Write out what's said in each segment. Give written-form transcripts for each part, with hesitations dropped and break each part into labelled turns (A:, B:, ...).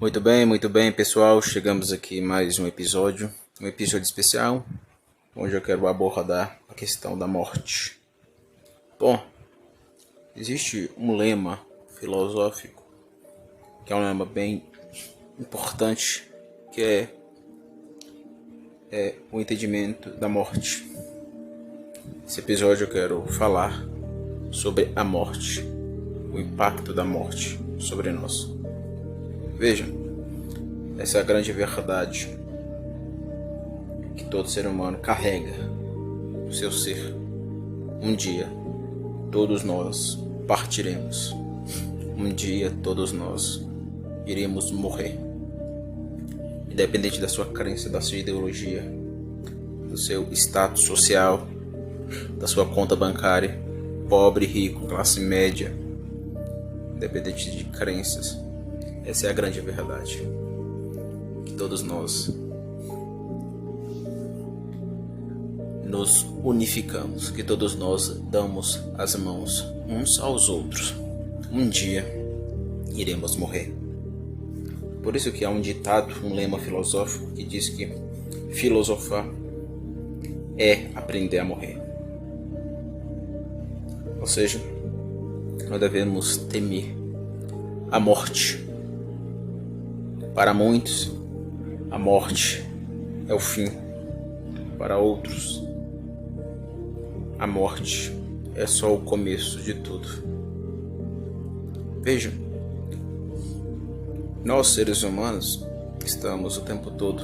A: Muito bem, pessoal. Chegamos aqui em mais um episódio especial, onde eu quero abordar a questão da morte. Bom, existe um lema filosófico, que é um lema bem importante, que é o entendimento da morte. Nesse episódio eu quero falar sobre a morte, o impacto da morte sobre nós. Veja, essa é a grande verdade que todo ser humano carrega no seu ser. Um dia, todos nós partiremos. Um dia, todos nós iremos morrer. Independente da sua crença, da sua ideologia, do seu status social, da sua conta bancária, pobre, rico, classe média, independente de crenças. Essa é a grande verdade, que todos nós nos unificamos, que todos nós damos as mãos uns aos outros. Um dia iremos morrer. Por isso que há um ditado, um lema filosófico que diz que filosofar é aprender a morrer. Ou seja, nós devemos temer a morte. Para muitos, a morte é o fim. Para outros, a morte é só o começo de tudo. Veja, nós seres humanos estamos o tempo todo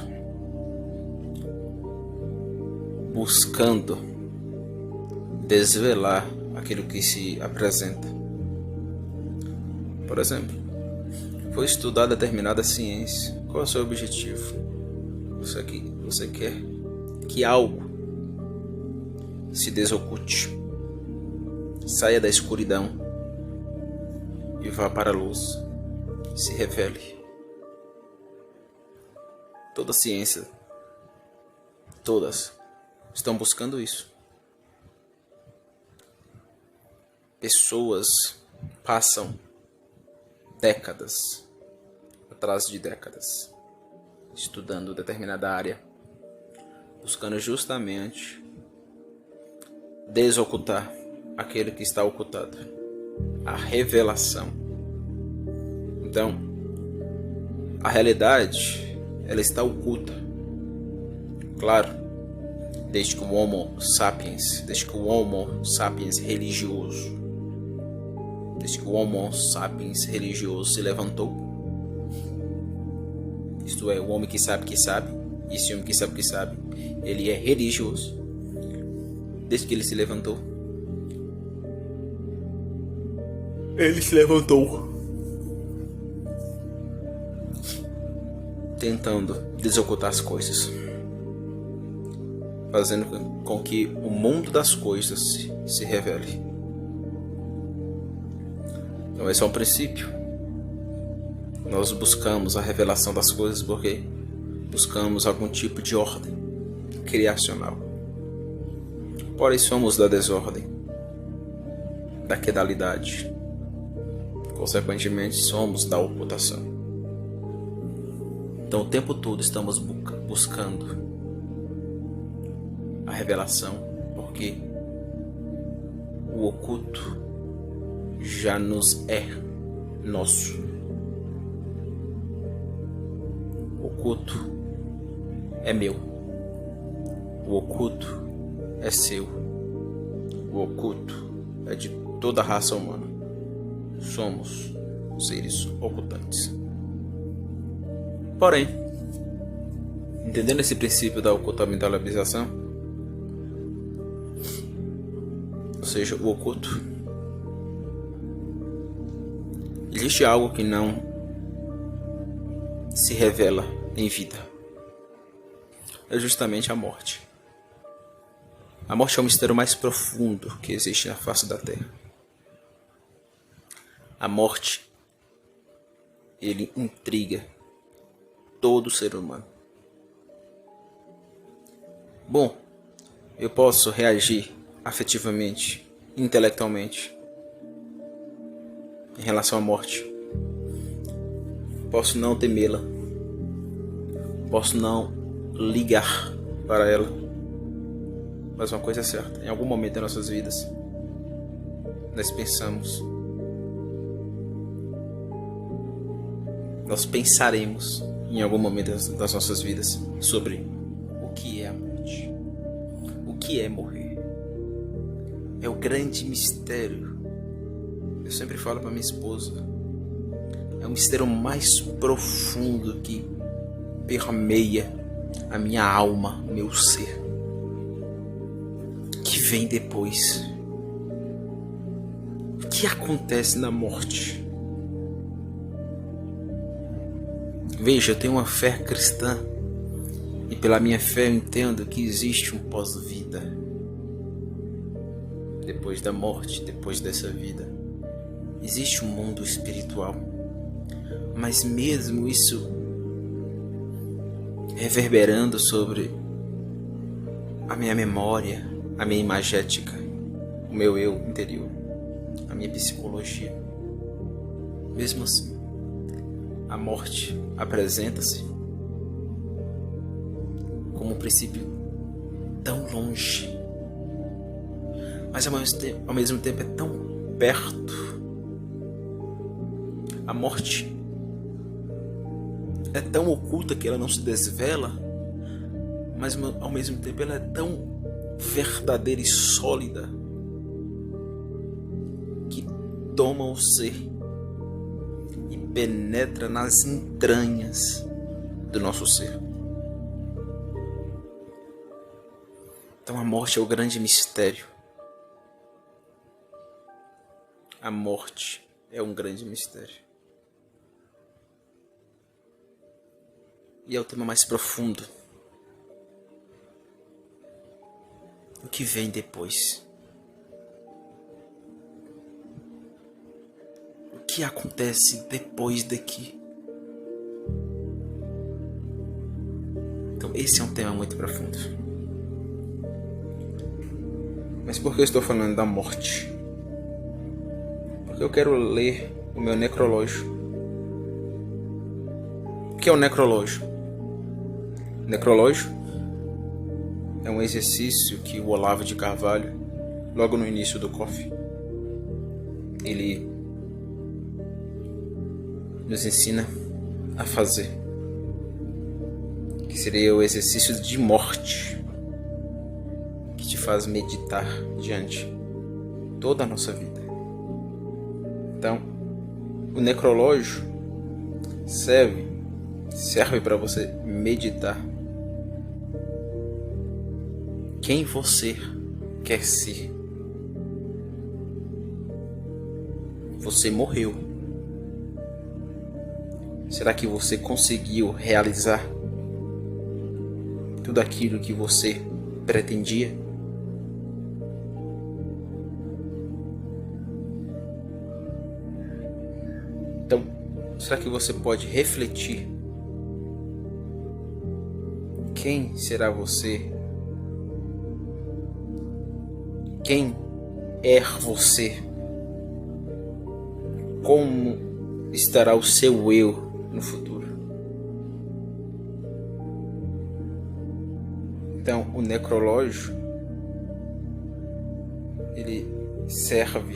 A: buscando desvelar aquilo que se apresenta. Por exemplo, foi estudar determinada ciência. Qual é o seu objetivo? Você quer que algo se desoculte, saia da escuridão e vá para a luz, se revele. Toda ciência, todas, estão buscando isso. Pessoas passam décadas atrás de décadas estudando determinada área, buscando justamente desocultar aquele que está ocultado, a revelação. Então, a realidade, ela está oculta, claro, desde que o Homo sapiens religioso, desde que o Homo sapiens religioso se levantou, isto é, o homem que sabe, e esse homem que sabe, ele é religioso, desde que ele se levantou. Ele se levantou tentando desocultar as coisas, fazendo com que o mundo das coisas se revele. Então esse é um princípio. Nós buscamos a revelação das coisas porque buscamos algum tipo de ordem criacional. Porém, somos da desordem, da quedalidade. Consequentemente, somos da ocultação. Então, o tempo todo estamos buscando a revelação, porque o oculto já nos é nosso. O oculto é meu. O oculto é seu. O oculto é de toda a raça humana. Somos seres ocultantes. Porém, entendendo esse princípio da ocultamentalização, ou seja, o oculto, existe algo que não se revela em vida. É justamente a morte. A morte é o mistério mais profundo que existe na face da Terra. A morte, ele intriga todo ser humano. Bom, eu posso reagir afetivamente, intelectualmente, em relação à morte. Posso não temê-la. Posso não ligar para ela. Mas uma coisa é certa, em algum momento das nossas vidas, nós pensaremos em algum momento das nossas vidas sobre o que é a morte, o que é morrer. É o grande mistério. Eu sempre falo para minha esposa, é o mistério mais profundo que permeia a minha alma, o meu ser, que vem depois. O que acontece na morte? Veja, eu tenho uma fé cristã e pela minha fé eu entendo que existe um pós-vida. Depois da morte, depois dessa vida, existe um mundo espiritual. Mas mesmo isso reverberando sobre a minha memória, a minha imagética, o meu eu interior, a minha psicologia, mesmo assim, a morte apresenta-se como um princípio tão longe, mas ao mesmo tempo é tão perto. A morte é tão oculta que ela não se desvela, mas ao mesmo tempo ela é tão verdadeira e sólida que toma o ser e penetra nas entranhas do nosso ser. Então a morte é o grande mistério. A morte é um grande mistério. E é o tema mais profundo. O que vem depois? O que acontece depois daqui? Então esse é um tema muito profundo. Mas por que eu estou falando da morte? Porque eu quero ler o meu necrológio. O que é o necrológio? Necrológio é um exercício que o Olavo de Carvalho, logo no início do COF, ele nos ensina a fazer, que seria o exercício de morte, que te faz meditar diante toda a nossa vida. Então, o necrológio serve para você meditar quem você quer ser. Você morreu. Será que você conseguiu realizar tudo aquilo que você pretendia? Então, será que você pode refletir? Quem será você? Quem é você? Como estará o seu eu no futuro? Então, o necrológio, ele serve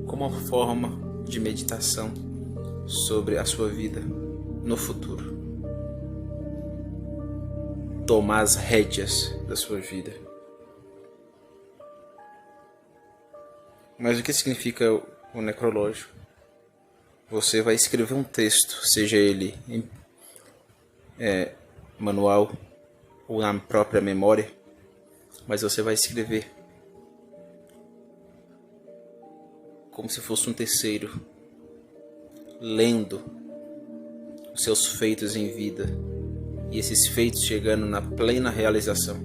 A: como uma forma de meditação sobre a sua vida no futuro. Tomar as rédeas da sua vida. Mas o que significa o necrológio? Você vai escrever um texto, seja ele em manual ou na própria memória, mas você vai escrever como se fosse um terceiro, lendo os seus feitos em vida e esses feitos chegando na plena realização.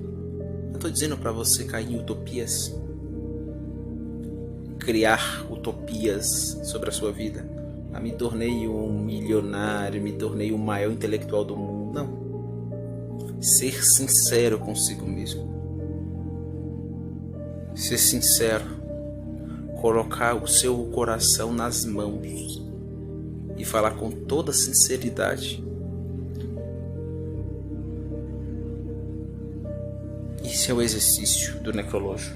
A: Eu estou dizendo para você cair em utopias, criar utopias sobre a sua vida. Me tornei um milionário, me tornei o maior intelectual do mundo. Não. Ser sincero consigo mesmo. Ser sincero. Colocar o seu coração nas mãos e falar com toda sinceridade. Esse é o exercício do necrológio.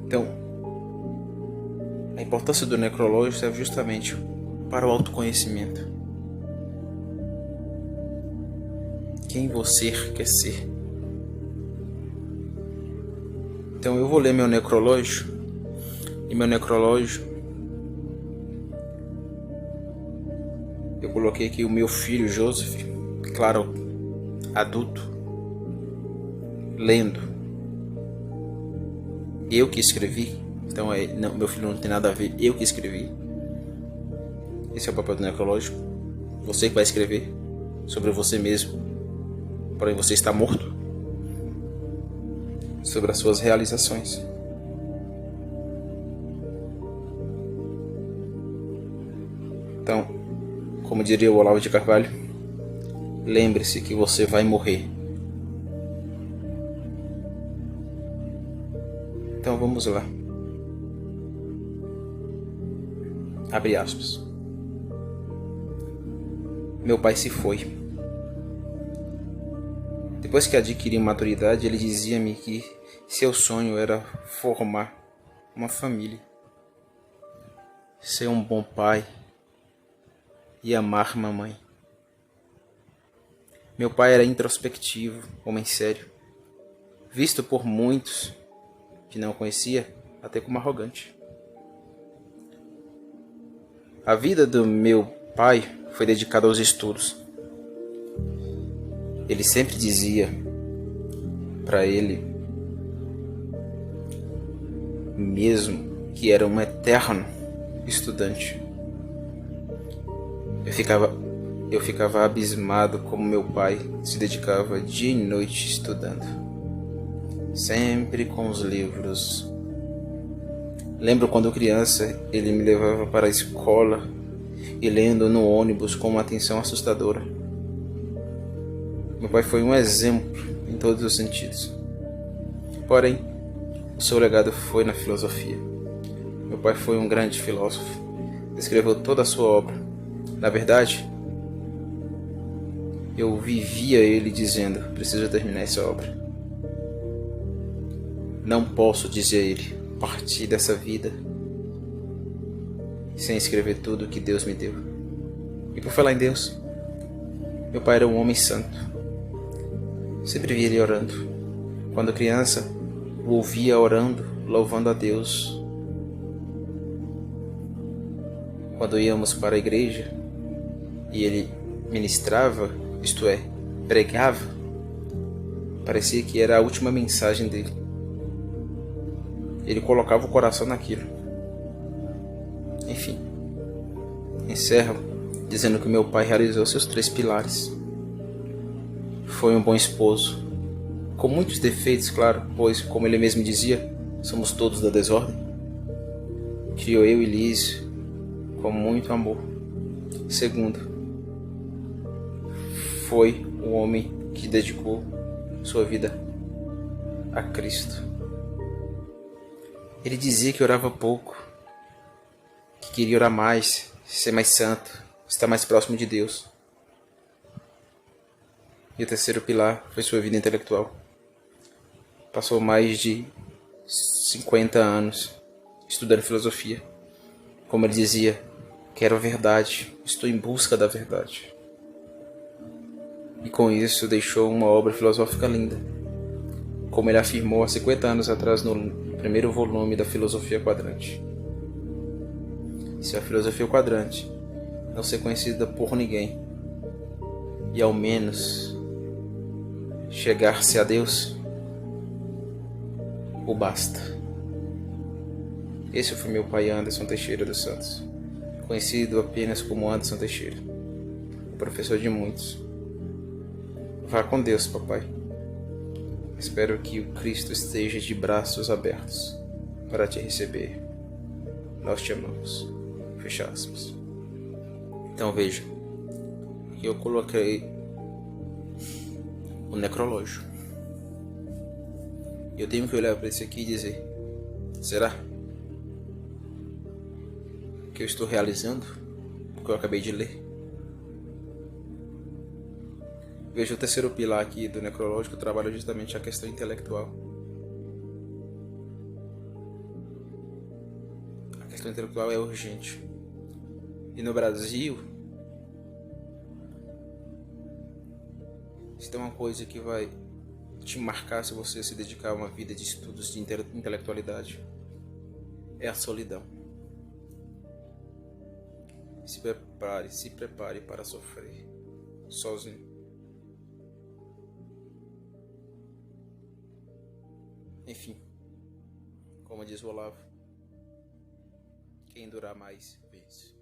A: Então, a importância do necrológio serve justamente para o autoconhecimento. Quem você quer ser? Então eu vou ler meu necrológio. E meu necrológio, eu coloquei aqui o meu filho Joseph, claro, adulto, lendo. Eu que escrevi. Então não, meu filho não tem nada a ver, eu que escrevi. Esse é o papel do necrológico. Você que vai escrever sobre você mesmo. Porém você está morto. Sobre as suas realizações. Então, como diria o Olavo de Carvalho, lembre-se que você vai morrer. Então vamos lá. Abre aspas. Meu pai se foi. Depois que adquiri maturidade, ele dizia-me que seu sonho era formar uma família, ser um bom pai e amar mamãe. Meu pai era introspectivo, homem sério, visto por muitos que não conhecia até como arrogante. A vida do meu pai foi dedicada aos estudos. Ele sempre dizia para ele mesmo que era um eterno estudante. Eu ficava abismado como meu pai se dedicava dia e noite estudando, sempre com os livros. Lembro quando criança ele me levava para a escola e lendo no ônibus com uma atenção assustadora. Meu pai foi um exemplo em todos os sentidos. Porém, o seu legado foi na filosofia. Meu pai foi um grande filósofo. Escreveu toda a sua obra. Na verdade, eu vivia ele dizendo: preciso terminar essa obra. Não posso, dizia ele, partir dessa vida sem escrever tudo o que Deus me deu. E por falar em Deus, meu pai era um homem santo. Sempre via ele orando. Quando criança, o ouvia orando, louvando a Deus. Quando íamos para a igreja e ele ministrava, isto é, pregava, parecia que era a última mensagem dele. Ele colocava o coração naquilo. Enfim, encerro dizendo que meu pai realizou seus 3 pilares. Foi um bom esposo, com muitos defeitos, claro, pois, como ele mesmo dizia, somos todos da desordem. Criou eu e Liz com muito amor. Segundo, foi o homem que dedicou sua vida a Cristo. Ele dizia que orava pouco, que queria orar mais, ser mais santo, estar mais próximo de Deus. E o terceiro pilar foi sua vida intelectual. Passou mais de 50 anos estudando filosofia. Como ele dizia, quero a verdade, estou em busca da verdade. E com isso deixou uma obra filosófica linda. Como ele afirmou há 50 anos atrás no primeiro volume da Filosofia Quadrante. Se a Filosofia Quadrante não ser conhecida por ninguém, e ao menos chegar-se a Deus, o basta. Esse foi meu pai Anderson Teixeira dos Santos, conhecido apenas como Anderson Teixeira, o professor de muitos. Vá com Deus, papai. Espero que o Cristo esteja de braços abertos para te receber. Nós te amamos. Fecha aspas. Então veja, aqui eu coloquei o necrológio. Eu tenho que olhar para esse aqui e dizer: será que eu estou realizando, o que eu acabei de ler. Veja, o terceiro pilar aqui do necrológico trabalha justamente a questão intelectual. A questão intelectual é urgente. E no Brasil, se tem uma coisa que vai te marcar se você se dedicar a uma vida de estudos de intelectualidade, é a solidão. Se prepare para sofrer sozinho. Enfim, como diz o Olavo, quem durar mais vence.